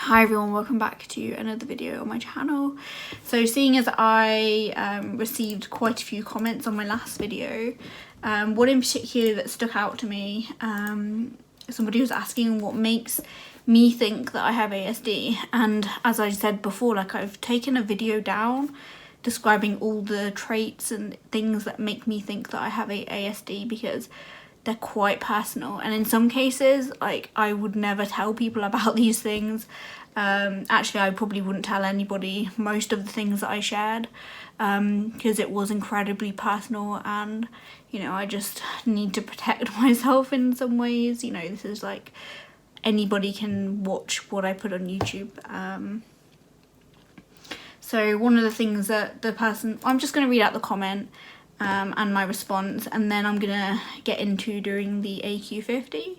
Hi everyone, welcome back to another video on my channel. So seeing as I received quite a few comments on my last video, one in particular that stuck out to me, somebody was asking what makes me think that I have ASD, and as I said before, like, I've taken a video down describing all the traits and things that make me think that I have ASD because they're quite personal, and in some cases, like, I would never tell people about these things. Actually, I probably wouldn't tell anybody most of the things that I shared, because it was incredibly personal, and, you know, I just need to protect myself in some ways. You know, this is like, anybody can watch what I put on YouTube. So one of the things that the person, I'm just going to read out the comment and my response, and then I'm gonna get into doing the AQ50.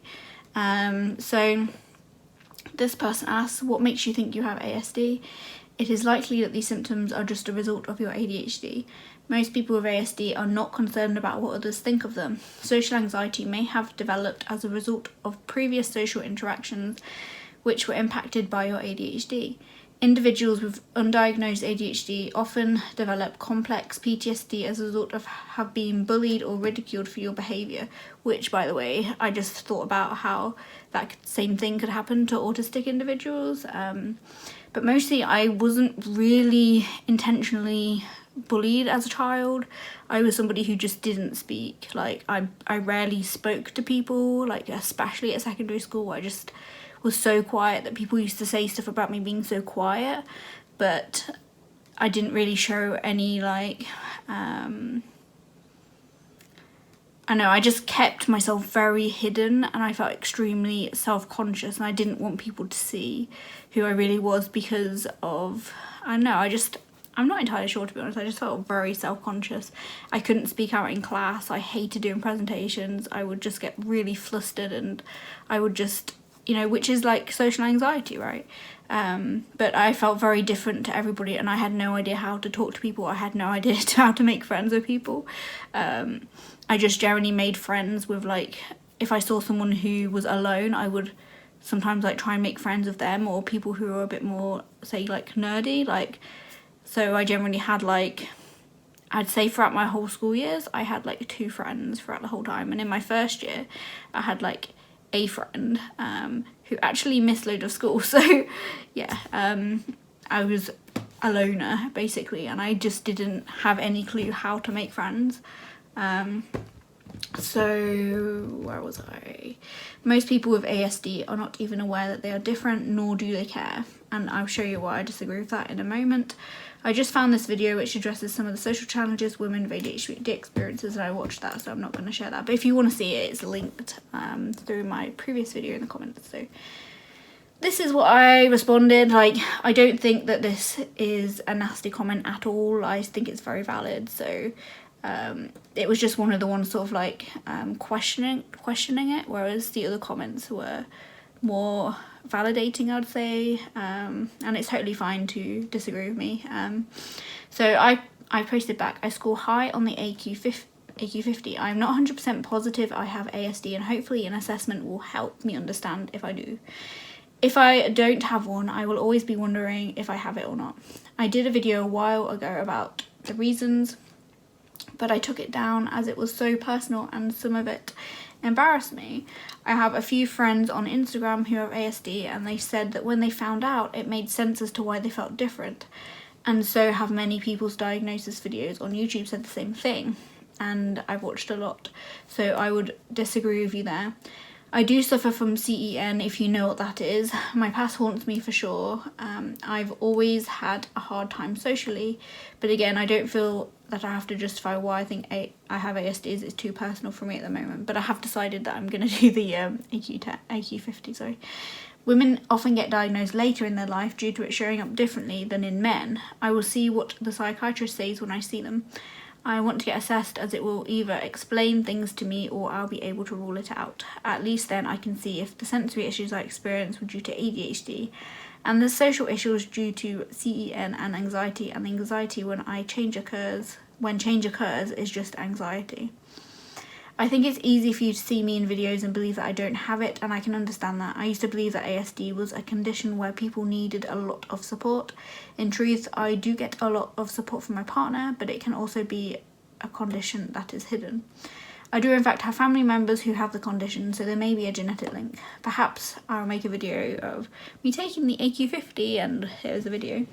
So this person asks, what makes you think you have ASD? It is likely that these symptoms are just a result of your ADHD. Most people with ASD are not concerned about what others think of them. Social anxiety may have developed as a result of previous social interactions which were impacted by your ADHD. Individuals with undiagnosed ADHD often develop complex PTSD as a result of have been bullied or ridiculed for your behaviour, which, by the way, I just thought about how that same thing could happen to autistic individuals. But mostly I wasn't really intentionally bullied as a child. I was somebody who just didn't speak. Like, I rarely spoke to people, like, especially at secondary school. I just was so quiet that people used to say stuff about me being so quiet, but I didn't really show any, like, I know, I just kept myself very hidden, and I felt extremely self-conscious, and I didn't want people to see who I really was because of, I don't know, I'm not entirely sure, to be honest. I just felt very self-conscious. I couldn't speak out in class. I hated doing presentations. I would just get really flustered, and I would just, you know, which is like social anxiety, right? But I felt very different to everybody, and I had no idea how to talk to people. I had no idea how to make friends with people. I just generally made friends with, like, if I saw someone who was alone, I would sometimes, like, try and make friends with them, or people who are a bit more, say, like, nerdy, like, so I generally had, like, I'd say throughout my whole school years, I had, like, 2 friends throughout the whole time, and in my first year, I had, like, a friend who actually missed loads of school. So yeah, I was a loner basically, and I just didn't have any clue how to make friends. So where was I? Most people with ASD are not even aware that they are different, nor do they care, and I'll show you why I disagree with that in a moment. I just found this video which addresses some of the social challenges women with ADHD experiences, and I watched that, so I'm not going to share that. But if you want to see it, it's linked through my previous video in the comments. So this is what I responded. Like, I don't think that this is a nasty comment at all. I think it's very valid. So it was just one of the ones sort of like questioning it, whereas the other comments were more validating, I would say, and it's totally fine to disagree with me. So I posted back, I score high on the AQ50. I'm not 100% positive I have ASD, and hopefully an assessment will help me understand if I do. If I don't have one, I will always be wondering if I have it or not. I did a video a while ago about the reasons, but I took it down as it was so personal and some of it embarrassed me. I have a few friends on Instagram who have ASD, and they said that when they found out, it made sense as to why they felt different. And so have many people's diagnosis videos on YouTube said the same thing, and I've watched a lot, so I would disagree with you there. I do suffer from CEN, if you know what that is. My past haunts me for sure. I've always had a hard time socially, but again, I don't feel that I have to justify why I think I have ASD. It's too personal for me at the moment, but I have decided that I'm going to do the AQ50. Sorry. Women often get diagnosed later in their life due to it showing up differently than in men. I will see what the psychiatrist says when I see them. I want to get assessed, as it will either explain things to me or I'll be able to rule it out. At least then I can see if the sensory issues I experienced were due to ADHD, and the social issues due to CEN and anxiety, and the anxiety when change occurs is just anxiety. I think it's easy for you to see me in videos and believe that I don't have it, and I can understand that. I used to believe that ASD was a condition where people needed a lot of support. In truth, I do get a lot of support from my partner, but it can also be a condition that is hidden. I do in fact have family members who have the condition, so there may be a genetic link. Perhaps I'll make a video of me taking the AQ50 and here's a video.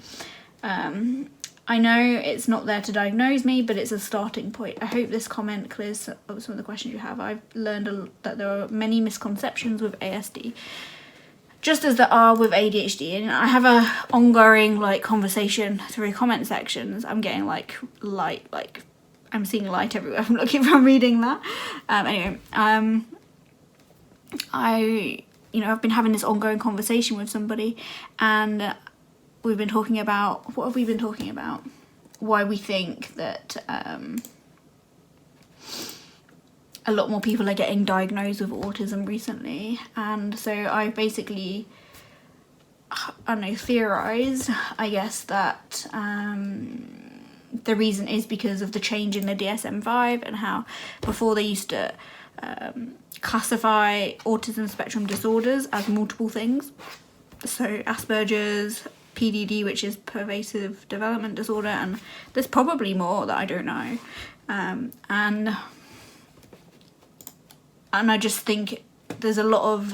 I know it's not there to diagnose me, but it's a starting point. I hope this comment clears some of the questions you have. I've learned that there are many misconceptions with ASD, just as there are with ADHD, and I have a ongoing like conversation through comment sections. I'm getting like I'm seeing light everywhere I'm looking from reading that. Anyway, I've been having this ongoing conversation with somebody, and we've been talking about, what have we been talking about? Why we think that a lot more people are getting diagnosed with autism recently. And so I basically, theorised, I guess, that the reason is because of the change in the DSM-5 and how before they used to classify autism spectrum disorders as multiple things. So Asperger's, PDD, which is pervasive development disorder, and there's probably more that I don't know, and I just think there's a lot of,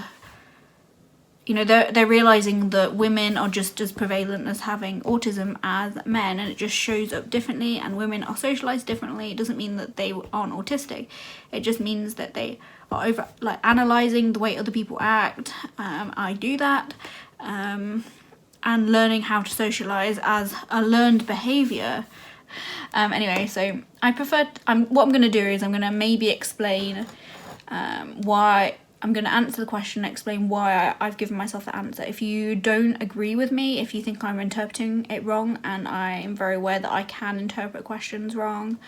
they're realizing that women are just as prevalent as having autism as men, and it just shows up differently, and women are socialized differently. It doesn't mean that they aren't autistic, it just means that they are analyzing the way other people act. I do that, and learning how to socialize as a learned behavior. Anyway, so what I'm going to do is I'm going to maybe explain why, I'm going to answer the question, explain why I've given myself the answer. If you don't agree with me, if you think I'm interpreting it wrong, and I am very aware that I can interpret questions wrong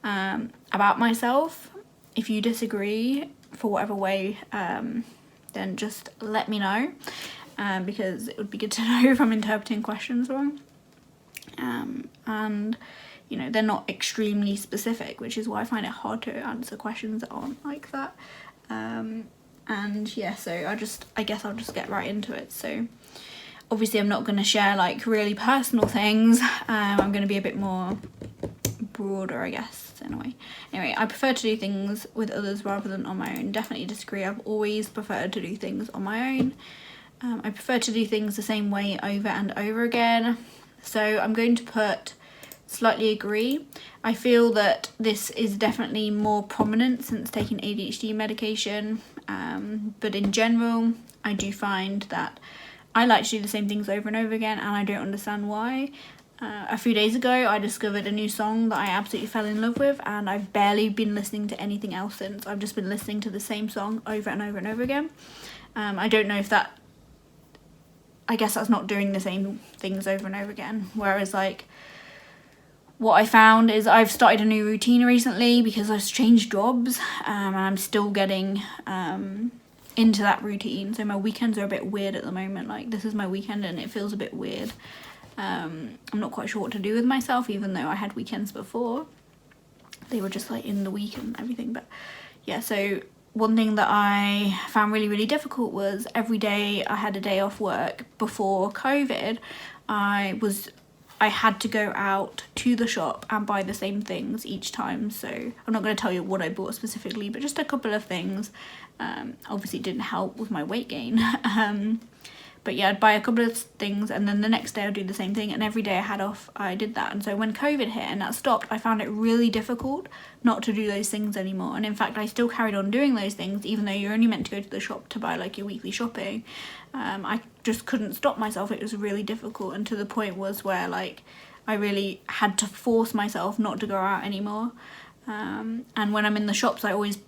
about myself, if you disagree for whatever way, then just let me know. Because it would be good to know if I'm interpreting questions wrong. And they're not extremely specific, which is why I find it hard to answer questions that aren't like that. And yeah, so I guess I'll just get right into it. So obviously I'm not going to share like really personal things. I'm going to be a bit more broader, I guess, in a way. Anyway, I prefer to do things with others rather than on my own. Definitely disagree. I've always preferred to do things on my own. I prefer to do things the same way over and over again. So I'm going to put slightly agree. I feel that this is definitely more prominent since taking ADHD medication. But in general, I do find that I like to do the same things over and over again, and I don't understand why. A few days ago, I discovered a new song that I absolutely fell in love with, and I've barely been listening to anything else since. I've just been listening to the same song over and over and over again. I don't know if that, I guess that's not doing the same things over and over again. Whereas like what I found is I've started a new routine recently because I've changed jobs, and I'm still getting into that routine. So my weekends are a bit weird at the moment. Like this is my weekend and it feels a bit weird. I'm not quite sure what to do with myself, even though I had weekends before. They were just like in the week and everything. But yeah, so one thing that I found really, really difficult was every day I had a day off work before COVID, I had to go out to the shop and buy the same things each time. So I'm not going to tell you what I bought specifically, but just a couple of things. Obviously it didn't help with my weight gain. But yeah, I'd buy a couple of things and then the next day I'd do the same thing, and every day I had off I did that. And so when COVID hit and that stopped, I found it really difficult not to do those things anymore. And in fact I still carried on doing those things even though you're only meant to go to the shop to buy like your weekly shopping. I just couldn't stop myself. It was really difficult, and to the point was where like I really had to force myself not to go out anymore. And when I'm in the shops I always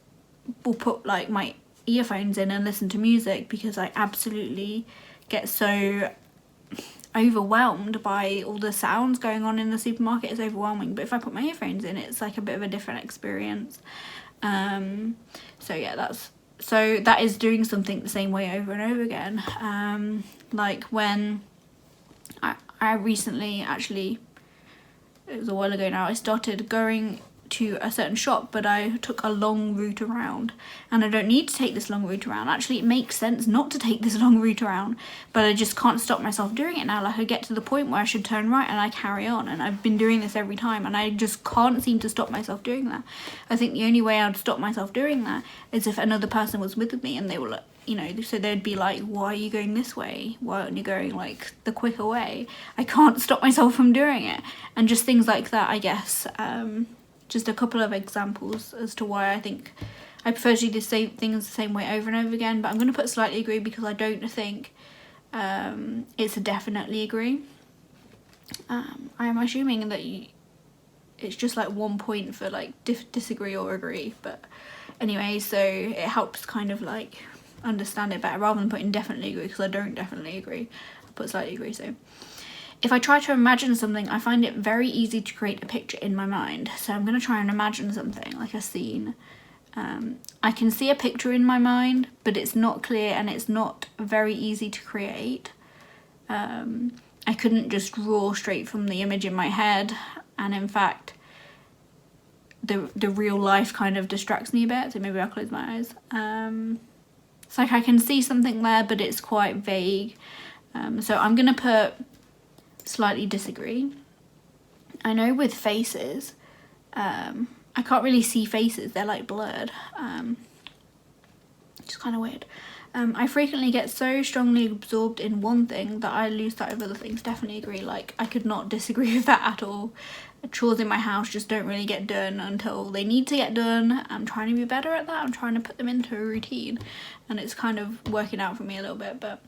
will put like my earphones in and listen to music because I absolutely get so overwhelmed by all the sounds going on in the supermarket. It's overwhelming, but if I put my earphones in, it's like a bit of a different experience. So yeah, that is doing something the same way over and over again. Like when I recently, actually it was a while ago now, I started going to a certain shop, but I took a long route around, and I don't need to take this long route around. Actually, it makes sense not to take this long route around, but I just can't stop myself doing it now. Like, I get to the point where I should turn right and I carry on, and I've been doing this every time, and I just can't seem to stop myself doing that. I think the only way I'd stop myself doing that is if another person was with me and they were like, you know, so they'd be like, why are you going this way? Why aren't you going like the quicker way? I can't stop myself from doing it. And just things like that, I guess. Just a couple of examples as to why I think I prefer to do the same things the same way over and over again. But I'm going to put slightly agree because I don't think it's a definitely agree. I am assuming that it's just like 1 point for like disagree or agree. But anyway, so it helps kind of like understand it better rather than putting definitely agree, because I don't definitely agree. I'll put slightly agree. So if I try to imagine something, I find it very easy to create a picture in my mind. So I'm going to try and imagine something, like a scene. I can see a picture in my mind, but it's not clear and it's not very easy to create. I couldn't just draw straight from the image in my head, and in fact, the real life kind of distracts me a bit, so maybe I'll close my eyes. It's like I can see something there, but it's quite vague. So I'm going to put slightly disagree. I know with faces, I can't really see faces, they're like blurred, which is kind of weird. I frequently get so strongly absorbed in one thing that I lose sight of other things. Definitely agree. Like, I could not disagree with that at all. Chores in my house just don't really get done until they need to get done. I'm trying to be better at that. I'm trying to put them into a routine, and it's kind of working out for me a little bit. But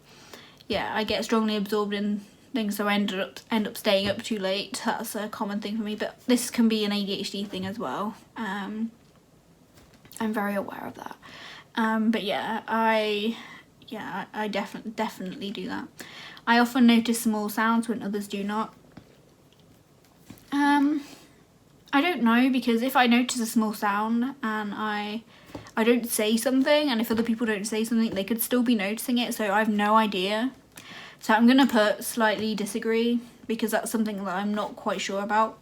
yeah, I get strongly absorbed in things, so I end up staying up too late. That's a common thing for me, but this can be an ADHD thing as well. I'm very aware of that. But yeah, I definitely do that. I often notice small sounds when others do not. I don't know, because if I notice a small sound and I don't say something, and if other people don't say something, they could still be noticing it, so I have no idea. So I'm gonna put slightly disagree, because that's something that I'm not quite sure about.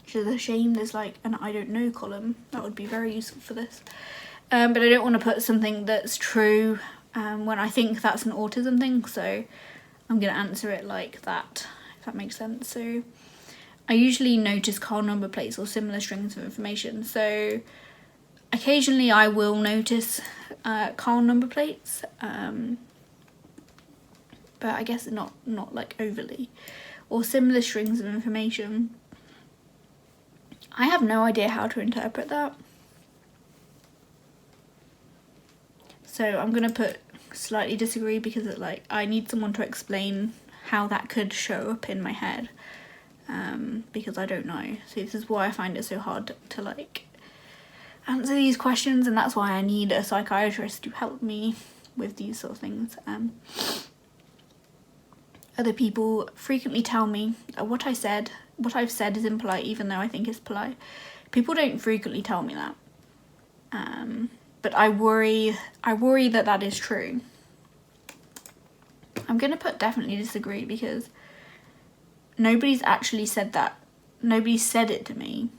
Which is a shame. There's like an I don't know column that would be very useful for this. But I don't want to put something that's true when I think that's an autism thing, so I'm gonna answer it like that, if that makes sense. So I usually notice car number plates or similar strings of information. So occasionally I will notice car number plates, but I guess not like overly, or similar strings of information. I have no idea how to interpret that. So I'm gonna put slightly disagree, because it, like, I need someone to explain how that could show up in my head, because I don't know. So this is why I find it so hard to like answer these questions, and that's why I need a psychiatrist to help me with these sort of things. Other people frequently tell me that what I've said is impolite, even though I think it's polite. People don't frequently tell me that, but I worry that is true. I'm gonna put definitely disagree, because nobody's actually said that. Nobody said it to me.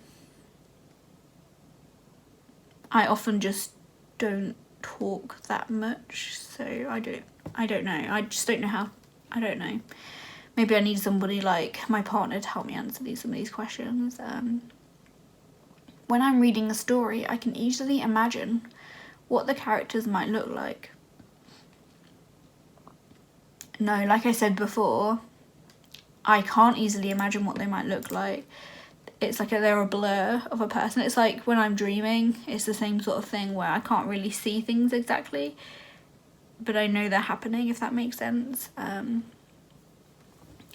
I often just don't talk that much, so I don't know. I just don't know how. I don't know. Maybe I need somebody like my partner to help me answer some of these questions. When I'm reading a story, I can easily imagine what the characters might look like. No, like I said before, I can't easily imagine what they might look like. It's like they're a blur of a person. It's like when I'm dreaming, it's the same sort of thing where I can't really see things exactly, but I know they're happening, if that makes sense. I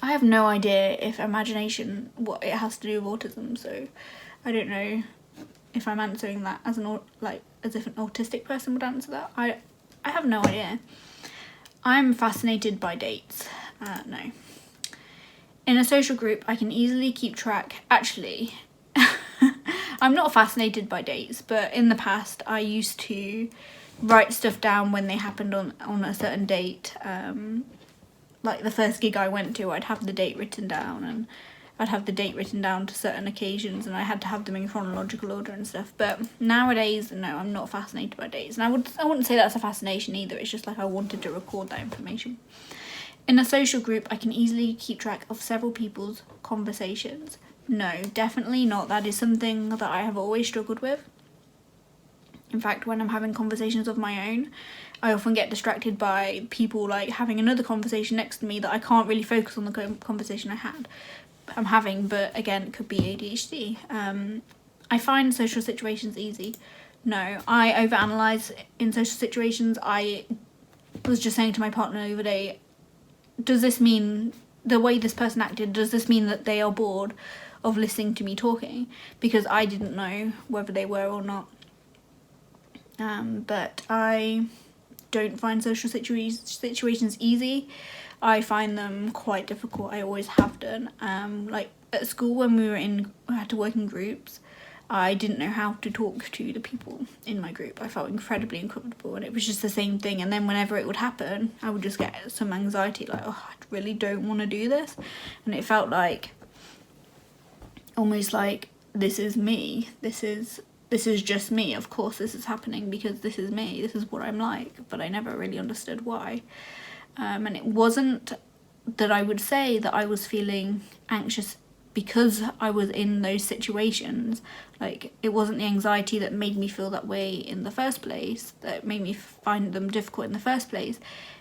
have no idea if imagination, what it has to do with autism, so I don't know if I'm answering that as if an autistic person would answer that. I have no idea. I'm fascinated by dates. No. In a social group, I can easily keep track. Actually, I'm not fascinated by dates, but in the past, I used to write stuff down when they happened on a certain date. Like the first gig I went to, I'd have the date written down, I'd have the date written down to certain occasions, and I had to have them in chronological order and stuff. But nowadays, no, I'm not fascinated by dates, and I wouldn't say that's a fascination either. It's just like I wanted to record that information. In a social group, I can easily keep track of several people's conversations. No, definitely not. That is something that I have always struggled with. In fact, when I'm having conversations of my own, I often get distracted by people like having another conversation next to me that I can't really focus on the conversation I'm having. But again, it could be ADHD. I find social situations easy. No, I overanalyze in social situations. I was just saying to my partner the other day, does this mean the way this person acted, does this mean that they are bored of listening to me talking? Because I didn't know whether they were or not. But I don't find social situations easy. I find them quite difficult. I always have done. Like at school when we had to work in groups, I didn't know how to talk to the people in my group. I felt incredibly uncomfortable, and it was just the same thing. And then whenever it would happen, I would just get some anxiety, like, oh, I really don't want to do this. And it felt like almost like this is me. This is just me. Of course this is happening because this is me. This is what I'm like. But I never really understood why. And it wasn't that I would say that I was feeling anxious because I was in those situations. Like, it wasn't the anxiety that made me feel that way in the first place, that made me find them difficult in the first place.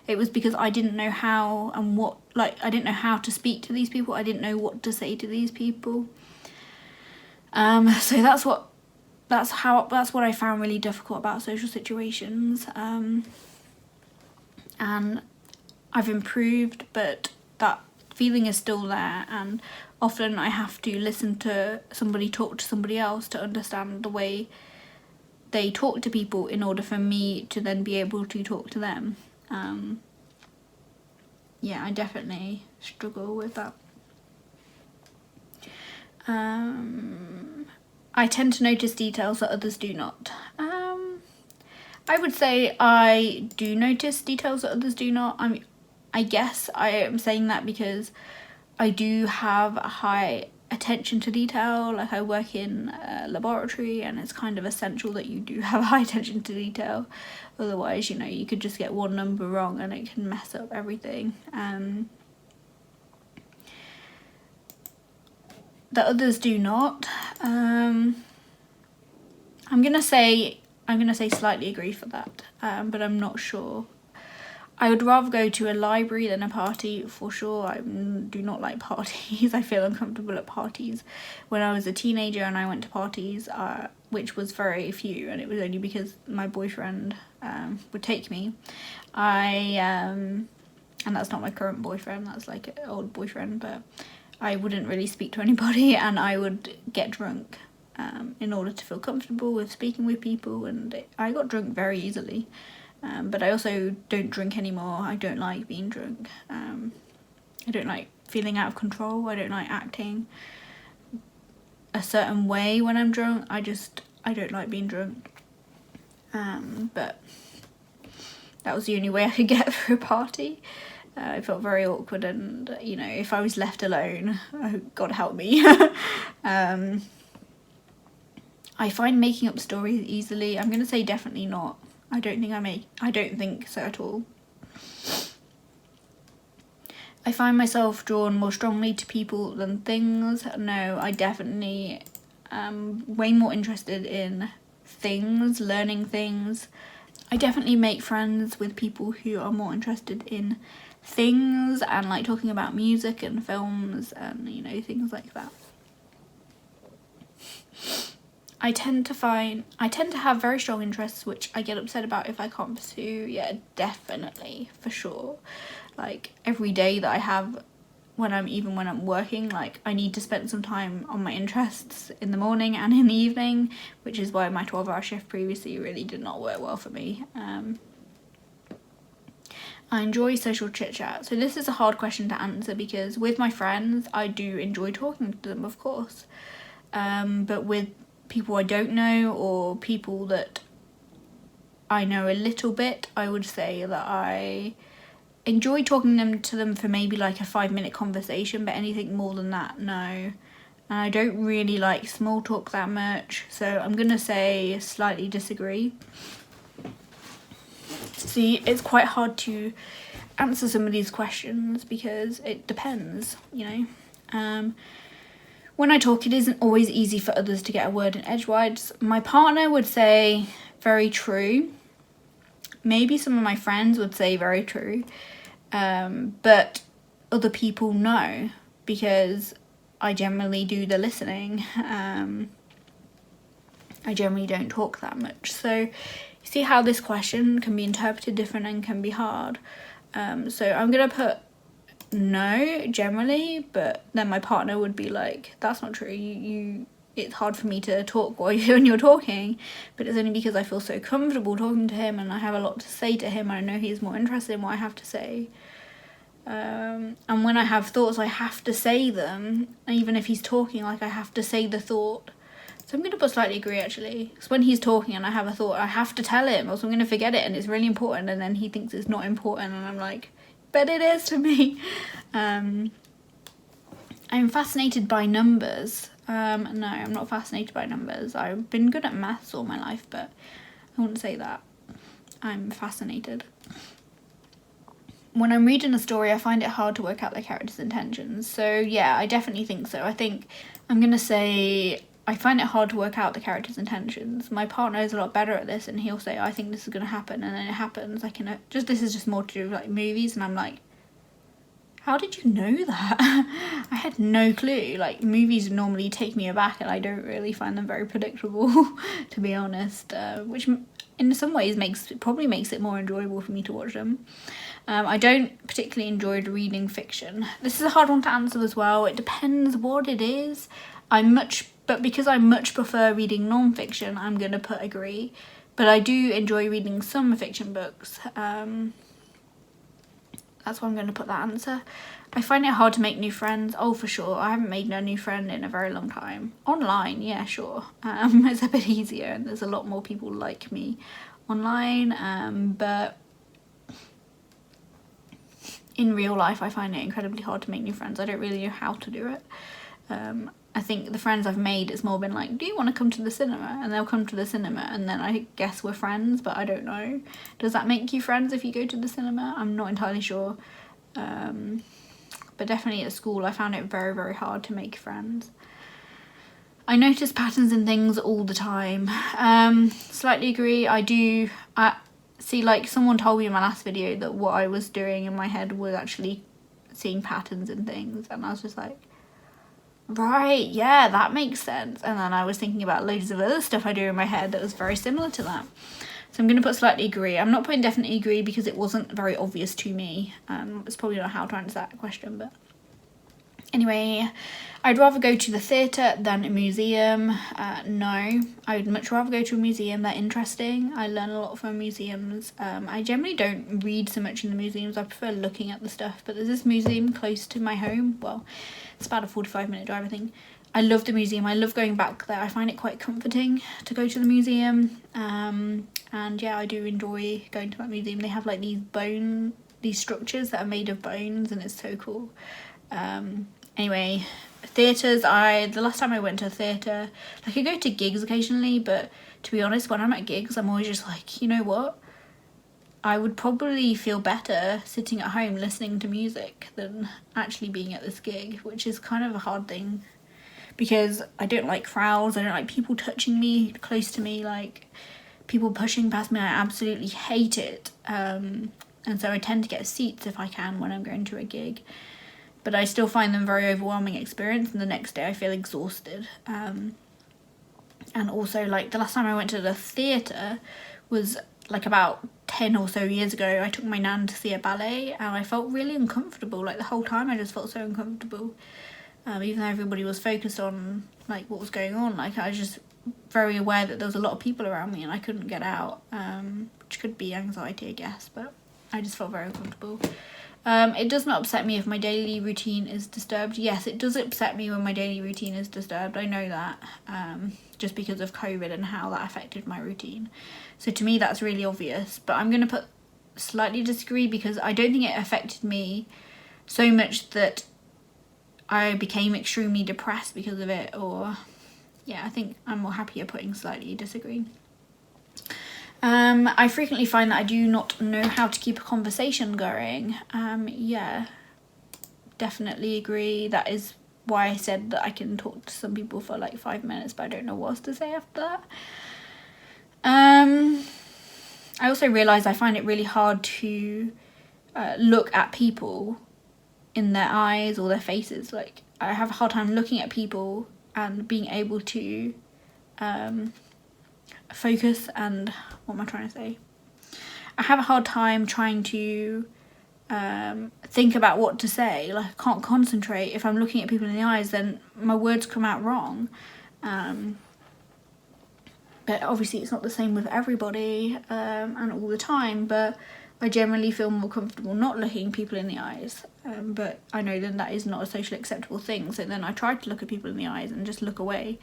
It was because I didn't know how and what, like, I didn't know how to speak to these people. I didn't know what to say to these people. So that's what I found really difficult about social situations. And I've improved, but that feeling is still there, and often I have to listen to somebody talk to somebody else to understand the way they talk to people in order for me to then be able to talk to them. Yeah, I definitely struggle with that. I tend to notice details that others do not. I would say I do notice details that others do not. I guess I am saying that because I do have a high attention to detail. Like, I work in a laboratory, and it's kind of essential that you do have high attention to detail. Otherwise, you could just get one number wrong and it can mess up everything. That others do not. I'm gonna say slightly agree for that, but I'm not sure. I would rather go to a library than a party, for sure. I do not like parties. I feel uncomfortable at parties. When I was a teenager and I went to parties, which was very few, and it was only because my boyfriend would take me. And that's not my current boyfriend, that's like an old boyfriend, but I wouldn't really speak to anybody, and I would get drunk in order to feel comfortable with speaking with people, and I got drunk very easily. But I also don't drink anymore. I don't like being drunk. I don't like feeling out of control. I don't like acting a certain way when I'm drunk. I don't like being drunk. But that was the only way I could get through a party. I felt very awkward, and if I was left alone, oh, God help me. I find making up stories easily. I'm gonna say definitely not. I don't think so at all. I find myself drawn more strongly to people than things. No, I definitely am way more interested in things, learning things. I definitely make friends with people who are more interested in things and like talking about music and films and things like that. I tend to have very strong interests which I get upset about if I can't pursue. Yeah, definitely, for sure. Like, every day that I have when I'm working, like, I need to spend some time on my interests in the morning and in the evening, which is why my 12-hour shift previously really did not work well for me. I enjoy social chit-chat. So this is a hard question to answer because with my friends, I do enjoy talking to them, of course. But with people I don't know or people that I know a little bit, I would say that enjoy talking to them for maybe like a 5-minute conversation, but anything more than that, no. And I don't really like small talk that much, so I'm gonna say slightly disagree. See, it's quite hard to answer some of these questions because it depends, you know. When I talk, it isn't always easy for others to get a word in edgewise. My partner would say very true. Maybe some of my friends would say very true. But other people no, because I generally do the listening. I generally don't talk that much. So you see how this question can be interpreted different and can be hard. So I'm going to put no generally, but then my partner would be like, that's not true. It's hard for me to talk when you're talking, but it's only because I feel so comfortable talking to him and I have a lot to say to him. I know he's more interested in what I have to say. And when I have thoughts, I have to say them. Even if he's talking, like, I have to say the thought. So I'm going to put slightly agree, actually. Because when he's talking and I have a thought, I have to tell him, or else I'm going to forget it and it's really important. And then he thinks it's not important and I'm like, but it is to me. I'm fascinated by numbers. No, I'm not fascinated by numbers. I've been good at maths all my life, but I wouldn't say that. I'm fascinated. When I'm reading a story, I find it hard to work out the character's intentions. So yeah, I definitely think so. I think I'm going to say I find it hard to work out the character's intentions. My partner is a lot better at this, and he'll say, I think this is going to happen, and then it happens. This is just more to do with like movies, and I'm like, how did you know that? I had no clue. Like, movies normally take me aback and I don't really find them very predictable, to be honest, which in some ways probably makes it more enjoyable for me to watch them. I don't particularly enjoy reading fiction. This is a hard one to answer as well. It depends what it is. But because I much prefer reading non-fiction, I'm going to put agree. But I do enjoy reading some fiction books. That's why I'm going to put that answer. I find it hard to make new friends. Oh, for sure. I haven't made a new friend in a very long time. Online, yeah, sure. It's a bit easier and there's a lot more people like me online. But in real life, I find it incredibly hard to make new friends. I don't really know how to do it. I think the friends I've made, it's more been like, do you want to come to the cinema? And they'll come to the cinema and then I guess we're friends, but I don't know. Does that make you friends if you go to the cinema? I'm not entirely sure. But definitely at school, I found it very, very hard to make friends. I notice patterns in things all the time. Slightly agree. I see, like, someone told me in my last video that what I was doing in my head was actually seeing patterns in things. And I was just like, right, yeah, that makes sense. And then I was thinking about loads of other stuff I do in my head that was very similar to that. So I'm going to put slightly agree. I'm not putting definitely agree because it wasn't very obvious to me. It's probably not how to answer that question, but anyway, I'd rather go to the theatre than a museum. No, I would much rather go to a museum. They're interesting. I learn a lot from museums. I generally don't read so much in the museums. I prefer looking at the stuff. But there's this museum close to my home. Well, it's about a 45-minute drive, I think. I love the museum. I love going back there. I find it quite comforting to go to the museum. And yeah, I do enjoy going to that museum. They have like these structures that are made of bones, and it's so cool. Anyway, theatres, the last time I went to a theatre, like, I go to gigs occasionally, but to be honest, when I'm at gigs, I'm always just like, you know what? I would probably feel better sitting at home listening to music than actually being at this gig, which is kind of a hard thing because I don't like crowds. I don't like people touching me, close to me, like people pushing past me. I absolutely hate it. And so I tend to get seats if I can when I'm going to a gig. But I still find them very overwhelming experience, and the next day I feel exhausted. And also, like, the last time I went to the theatre was like about 10 or so years ago. I took my nan to see a ballet and I felt really uncomfortable. Like, the whole time I just felt so uncomfortable. Even though everybody was focused on like what was going on, like, I was just very aware that there was a lot of people around me and I couldn't get out, which could be anxiety, I guess, but I just felt very uncomfortable. It does not upset me if my daily routine is disturbed. Yes, it does upset me when my daily routine is disturbed. I know that, just because of COVID and how that affected my routine. So to me, that's really obvious. But I'm going to put slightly disagree, because I don't think it affected me so much that I became extremely depressed because of it, or yeah, I think I'm more happier putting slightly disagree. I frequently find that I do not know how to keep a conversation going. Yeah, definitely agree. That is why I said that I can talk to some people for like 5 minutes, but I don't know what else to say after that. I also realise I find it really hard to look at people in their eyes or their faces. Like, I have a hard time looking at people and being able to focus, and what am I trying to say? I have a hard time trying to think about what to say. Like, I can't concentrate. If I'm looking at people in the eyes, then my words come out wrong. But obviously it's not the same with everybody and all the time, but I generally feel more comfortable not looking people in the eyes. But I know then that is not a socially acceptable thing, so then I try to look at people in the eyes and just look away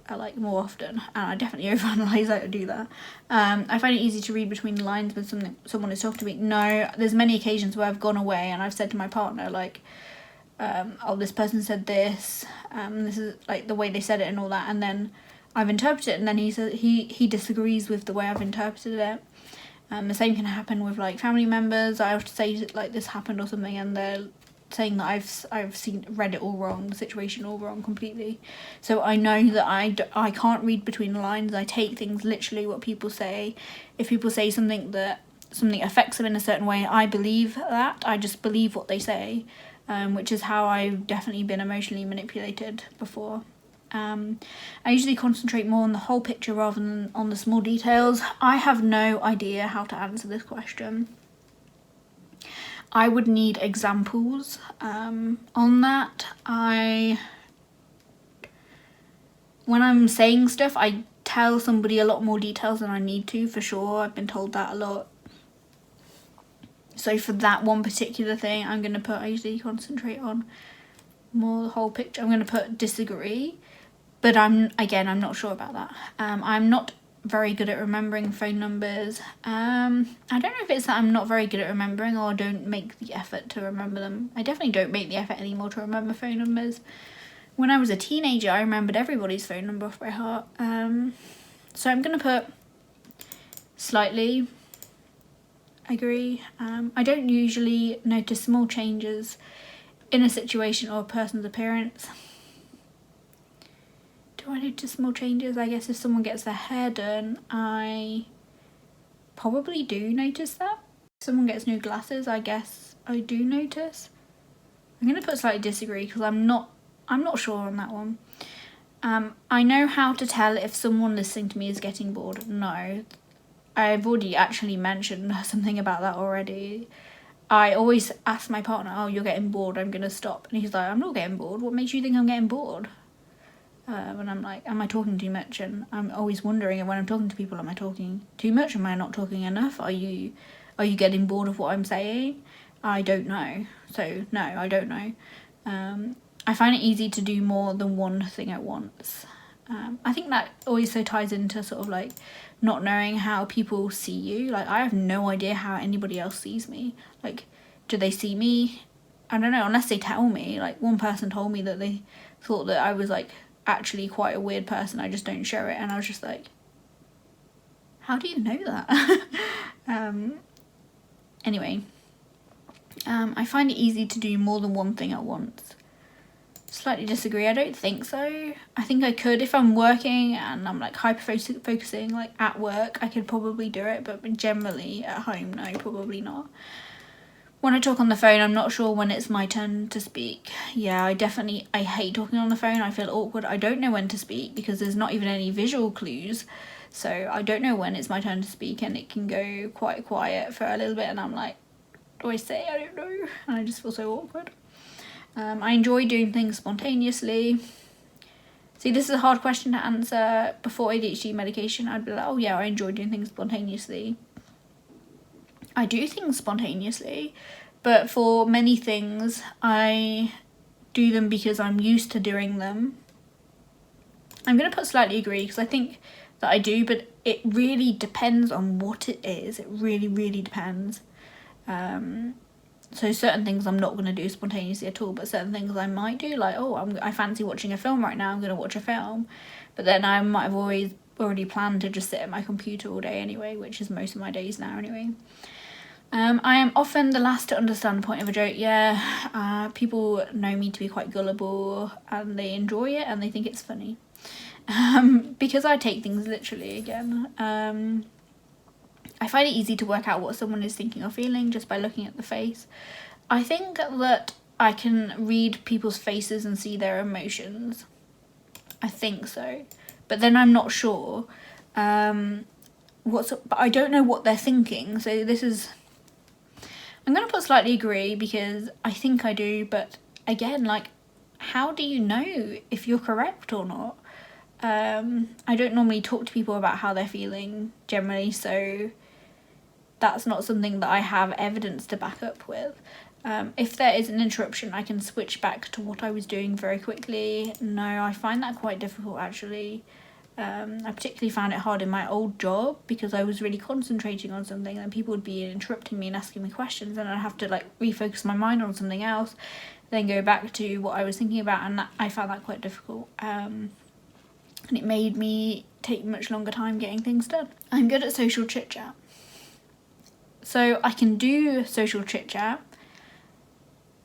like more often, and I definitely overanalyze how to do that. I find it easy to read between the lines when someone is talking to me. No, there's many occasions where I've gone away and I've said to my partner, like, oh, this person said this, this is like the way they said it and all that, and then I've interpreted it, and then he says he disagrees with the way I've interpreted it. The same can happen with like family members. I have to say like this happened or something, and they're saying that I've read it all wrong, the situation all wrong completely. So I know that I can't read between the lines. I take things literally what people say. If people say something affects them in a certain way, I believe that. I just believe what they say, which is how I've definitely been emotionally manipulated before. I usually concentrate more on the whole picture rather than on the small details. I have no idea how to answer this question. I would need examples on that. When I'm saying stuff, I tell somebody a lot more details than I need to, for sure. I've been told that a lot. So for that one particular thing, I usually concentrate on more the whole picture. I'm going to put disagree. But I'm not sure about that. I'm not very good at remembering phone numbers. I don't know if it's that I'm not very good at remembering, or don't make the effort to remember them. I definitely don't make the effort anymore to remember phone numbers. When I was a teenager, I remembered everybody's phone number off by heart. So I'm going to put slightly agree. I don't usually notice small changes in a situation or a person's appearance. Do I notice small changes? I guess if someone gets their hair done, I probably do notice that. If someone gets new glasses, I guess I do notice. I'm going to put slightly disagree, because I'm not sure on that one. I know how to tell if someone listening to me is getting bored. No, I've already actually mentioned something about that already. I always ask my partner, oh, you're getting bored, I'm going to stop. And he's like, I'm not getting bored. What makes you think I'm getting bored? And I'm like, am I talking too much? And I'm always wondering, when I'm talking to people, am I talking too much? Am I not talking enough? Are you getting bored of what I'm saying? I don't know. So no, I don't know. I find it easy to do more than one thing at once. I think that also ties into sort of like not knowing how people see you. Like, I have no idea how anybody else sees me. Like, do they see me? I don't know, unless they tell me. Like, one person told me that they thought that I was like actually quite a weird person, I just don't show it, and I was just like, how do you know that? Anyway, I find it easy to do more than one thing at once. Slightly disagree. I don't think so. I think I could if I'm working and I'm like hyper-focusing, like at work, I could probably do it, but generally at home, no, probably not. When I talk on the phone, I'm not sure when it's my turn to speak. Yeah, I hate talking on the phone. I feel awkward. I don't know when to speak because there's not even any visual clues. So I don't know when it's my turn to speak, and it can go quite quiet for a little bit, and I'm like, what do I say? I don't know. And I just feel so awkward. I enjoy doing things spontaneously. See, this is a hard question to answer. Before ADHD medication, I'd be like, oh yeah, I enjoy doing things spontaneously. I do things spontaneously, but for many things, I do them because I'm used to doing them. I'm going to put slightly agree, because I think that I do, but it really depends on what it is. It really depends. So certain things I'm not going to do spontaneously at all, but certain things I might do, like, I fancy watching a film right now, I'm going to watch a film. But then I might have already planned to just sit at my computer all day anyway, which is most of my days now anyway. I am often the last to understand the point of a joke. Yeah, people know me to be quite gullible and they enjoy it and they think it's funny. Because I take things literally again. I find it easy to work out what someone is thinking or feeling just by looking at the face. I think that I can read people's faces and see their emotions. I think so. But then I'm not sure. But I don't know what they're thinking. So I'm going to put slightly agree because I think I do. But again, like, how do you know if you're correct or not? I don't normally talk to people about how they're feeling generally, so that's not something that I have evidence to back up with. If there is an interruption, I can switch back to what I was doing very quickly. No, I find that quite difficult actually. I particularly found it hard in my old job because I was really concentrating on something and people would be interrupting me and asking me questions and I'd have to like refocus my mind on something else, then go back to what I was thinking about, and I found that quite difficult. And it made me take much longer time getting things done. I'm good at social chit chat. So I can do social chit chat.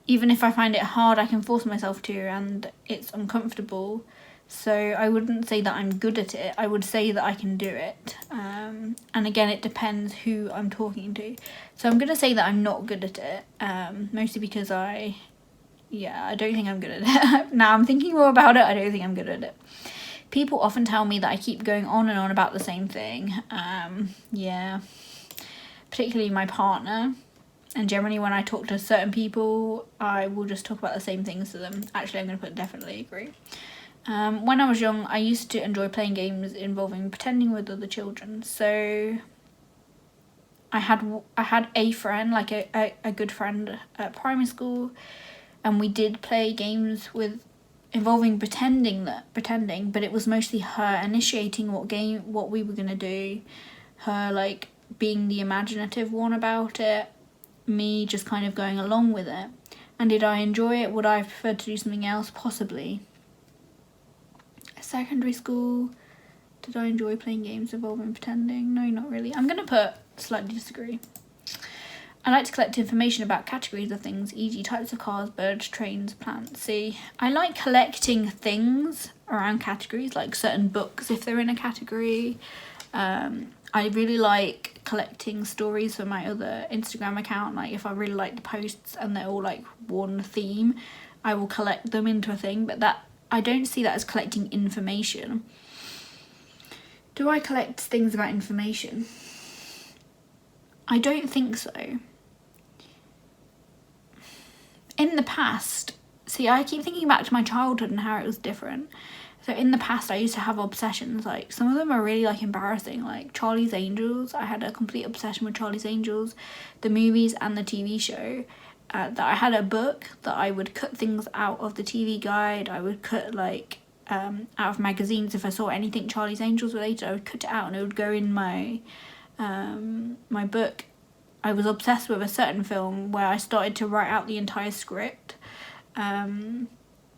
Even if I find it hard, I can force myself to and it's uncomfortable. So I wouldn't say that I'm good at it. I would say that I can do it. And again, it depends who I'm talking to. So I'm going to say that I'm not good at it. Mostly because I don't think I'm good at it. Now I'm thinking more about it. I don't think I'm good at it. People often tell me that I keep going on and on about the same thing. Particularly my partner. And generally when I talk to certain people, I will just talk about the same things to them. Actually, I'm going to put definitely agree. When I was young, I used to enjoy playing games involving pretending with other children. So I had a friend, like a good friend at primary school, and we did play games involving pretending, but it was mostly her initiating what we were going to do, her like being the imaginative one about it, me just kind of going along with it. And did I enjoy it? Would I prefer to do something else? Possibly. Secondary school, did I enjoy playing games involving pretending? No, not really. I'm going to put slightly disagree. I like to collect information about categories of things, e.g. types of cars, birds, trains, plants. See, I like collecting things around categories, like certain books if they're in a category. I really like collecting stories for my other Instagram account. Like if I really like the posts and they're all like one theme, I will collect them into a thing. But that I don't see that as collecting information. Do I collect things about information? I don't think so. In the past, see, I keep thinking back to my childhood and how it was different. So in the past, I used to have obsessions. Like some of them are really like embarrassing. Like Charlie's Angels. I had a complete obsession with Charlie's Angels, the movies and the TV show. That I had a book that I would cut things out of the TV guide. I would cut like out of magazines. If I saw anything Charlie's Angels related, I would cut it out and it would go in my my book. I was obsessed with a certain film where I started to write out the entire script.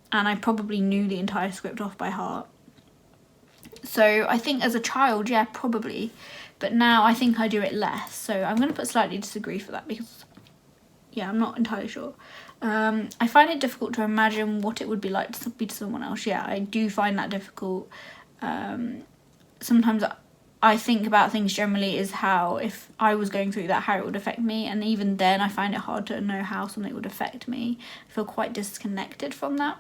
And I probably knew the entire script off by heart. So I think as a child, yeah, probably. But now I think I do it less. So I'm going to put slightly disagree for that because, yeah, I'm not entirely sure. I find it difficult to imagine what it would be like to be to someone else. Yeah, I do find that difficult. Sometimes I think about things generally is how if I was going through that, how it would affect me. And even then, I find it hard to know how something would affect me. I feel quite disconnected from that.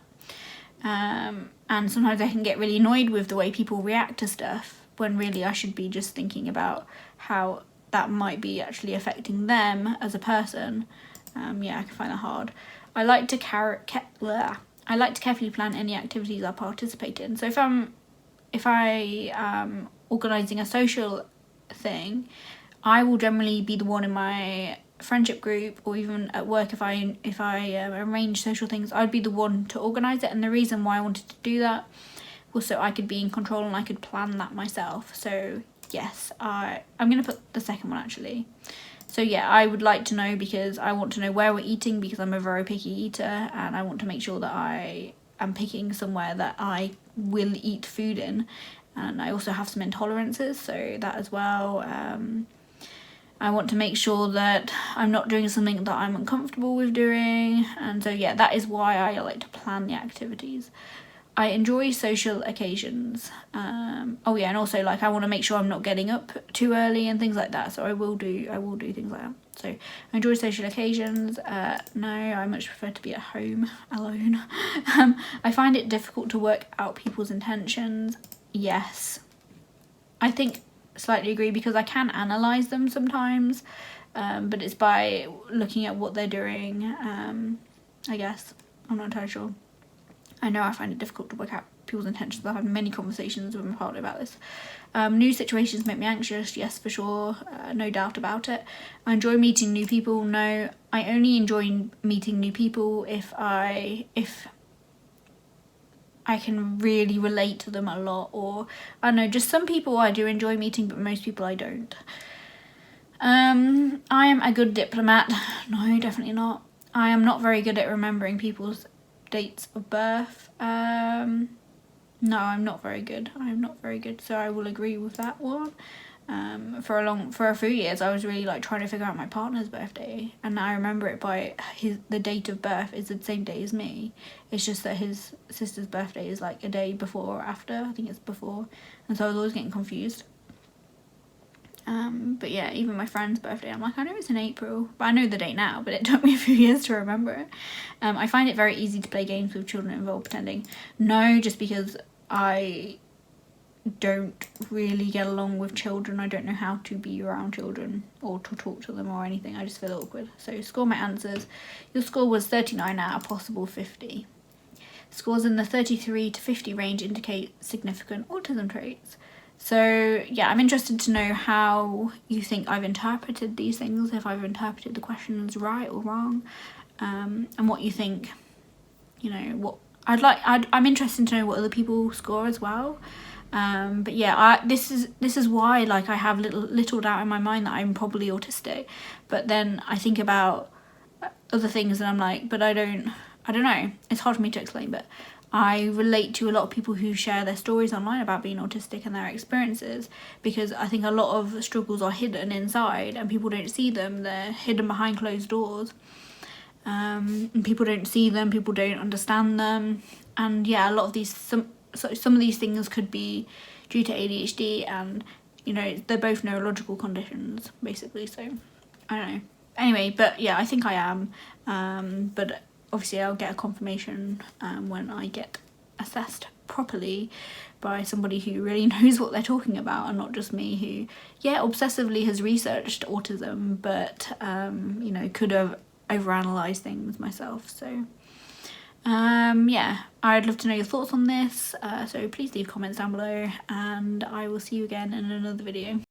And sometimes I can get really annoyed with the way people react to stuff when really I should be just thinking about how that might be actually affecting them as a person. Yeah, I can find that hard. I like to carefully plan any activities I participate in. So if I am organising a social thing, I will generally be the one in my friendship group, or even at work if I arrange social things, I'd be the one to organise it. And the reason why I wanted to do that also I could be in control and I could plan that myself. So yes, I'm going to put the second one actually. So yeah, I would like to know, because I want to know where we're eating, because I'm a very picky eater and I want to make sure that I am picking somewhere that I will eat food in. And I also have some intolerances, so that as well. I want to make sure that I'm not doing something that I'm uncomfortable with doing. And so yeah, that is why I like to plan the activities. I enjoy social occasions. Oh yeah, and also like I want to make sure I'm not getting up too early and things like that. So I will do things like that. So I enjoy social occasions. No, I much prefer to be at home alone. I find it difficult to work out people's intentions. Yes, I think slightly agree, because I can analyze them sometimes, but it's by looking at what they're doing. I guess I'm not entirely sure. I know I find it difficult to work out people's intentions. I've had many conversations with my partner about this. New situations make me anxious. Yes, for sure. No doubt about it. I enjoy meeting new people. No, I only enjoy meeting new people if I can really relate to them a lot, or I don't know, just some people I do enjoy meeting, but most people I don't. I am a good diplomat. No, definitely not. I am not very good at remembering people's dates of birth. No, I'm not very good. So I will agree with that one. For a few years I was really like trying to figure out my partner's birthday, and I remember it by the date of birth is the same day as me. It's just that his sister's birthday is like a day before or after. I think it's before, and so I was always getting confused. But yeah, even my friend's birthday, I'm like, I know it's in April, but I know the date now, but it took me a few years to remember it. I find it very easy to play games with children involved pretending. No, just because I don't really get along with children. I don't know how to be around children or to talk to them or anything. I just feel awkward. So score my answers. Your score was 39 out of possible 50. Scores in the 33 to 50 range indicate significant autism traits. So yeah, I'm interested to know how you think I've interpreted these things, if I've interpreted the questions right or wrong, and what you think, you know, what I'm interested to know what other people score as well. But yeah, this is why like I have little doubt in my mind that I'm probably autistic, but then I think about other things and I'm like, but I don't know, it's hard for me to explain, but I relate to a lot of people who share their stories online about being autistic and their experiences, because I think a lot of struggles are hidden inside and people don't see them. They're hidden behind closed doors, and people don't see them, people don't understand them. And yeah, a lot of these some of these things could be due to ADHD, and you know, they're both neurological conditions basically. So I don't know. Anyway, but yeah, I think I am, but obviously I'll get a confirmation when I get assessed properly by somebody who really knows what they're talking about, and not just me who, yeah, obsessively has researched autism, but you know, could have overanalyzed things myself. So yeah, I'd love to know your thoughts on this, so please leave comments down below, and I will see you again in another video.